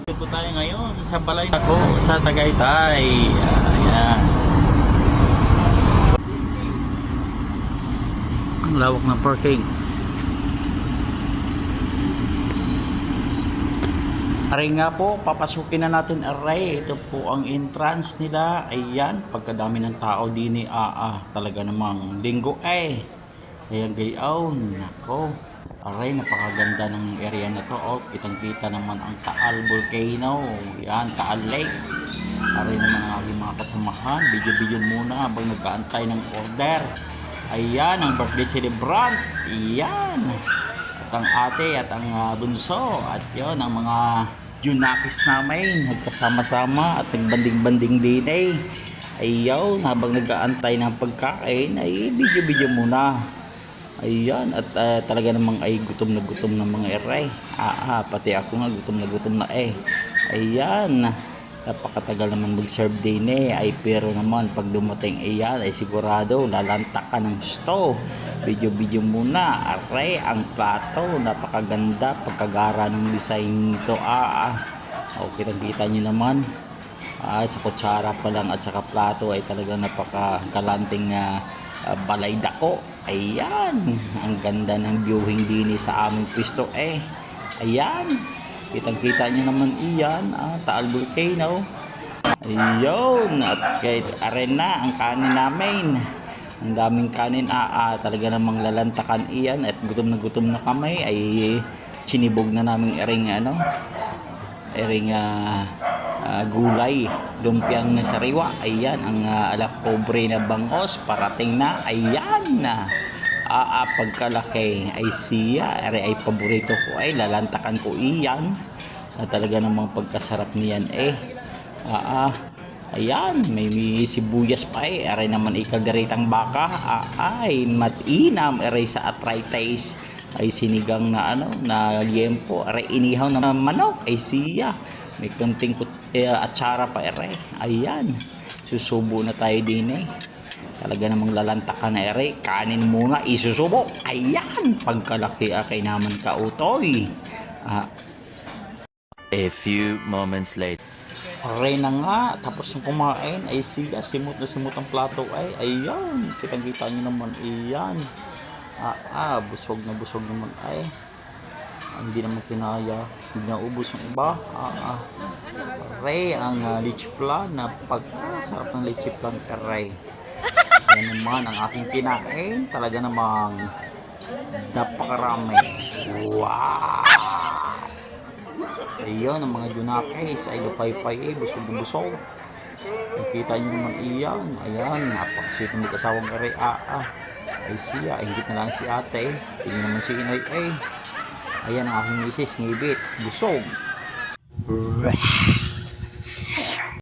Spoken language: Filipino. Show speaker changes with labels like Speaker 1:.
Speaker 1: Po tayo ngayon sa balay ako sa Tagaytay. Ayan. Ang lawak ng parking. Aray nga po, papasukin na natin aray. Ito po ang entrance nila. Ayan, pagkadami ng tao din talaga namang linggo Ayan gayaw, nako. Aray, napakaganda ng area na to. Oh, kitang-kita naman ang Taal Volcano. Yan, Taal Lake. Aray naman ang aking mga kasamahan. Video-video muna habang nagkaantay ng order. Ayan, ang birthday celebrant. Ayan. At ang ate at ang bunso. At yon ang mga Junakis namin. Nagkasama-sama at nagbanding-banding din Ayaw, habang nag-aantay ng pagkain ay video-video muna. Ayan, at talaga namang ay gutom na mga eray. Pati ako nga gutom na Ayan, napakatagal naman mag-serve din ay pero naman pag dumating ayan ay sigurado lalanta ka ng gusto. Video muna, aray, ang plato, napakaganda, pagkagara ng design nito. Okay, kita nyo naman. Sa kutsara pa lang at saka plato ay talaga napakagalanting balay dako. Ayan, ang ganda ng viewing din sa aming pwesto Ayan, kitang-kita nyo naman iyan, Taal Volcano. Ayun, at kahit arena ang kanin namin. Ang daming kanin, talaga namang lalantakan iyan at gutom na kami ay sinibog na namin gulay, lumpiang sariwa. Ayan, ang alak pobre na bangos parating na. Ayan na. Pagkalaki ay siya ay paborito ko lalantakan ko iyan. Talaga namang pagkasarap niyan ayan, may sibuyas pa aray naman ikagaritang baka ay matinam aray sa arthritis ay sinigang na na liempo aray inihaw na manok ay siya may konting atsara pa ayan, susubo na tayo din talaga namang lalantakan na kanin muna isusubo. Ayan, pagkalaki kay naman kautoy.
Speaker 2: A few moments later.
Speaker 1: Aray na nga, tapos ng kumain ay siya, simot ang plato ayan, kitang-kita nyo naman iyan. Busog naman hindi naman pinaya, hindi na ubos yung iba. Aray, ang leche plan, napagkasarap ng leche plan yan naman ang aking kinain, talaga namang napakarami. Wow! Ayun, ang mga Junakis ay lupay-pay busog. Nakita nyo naman iyan. Ayan, napakasweet ng mag-asawang kare. Ay siya, ingit na lang si ate. Tingin naman si inay Ayan ang aking misis, ngibit, busog.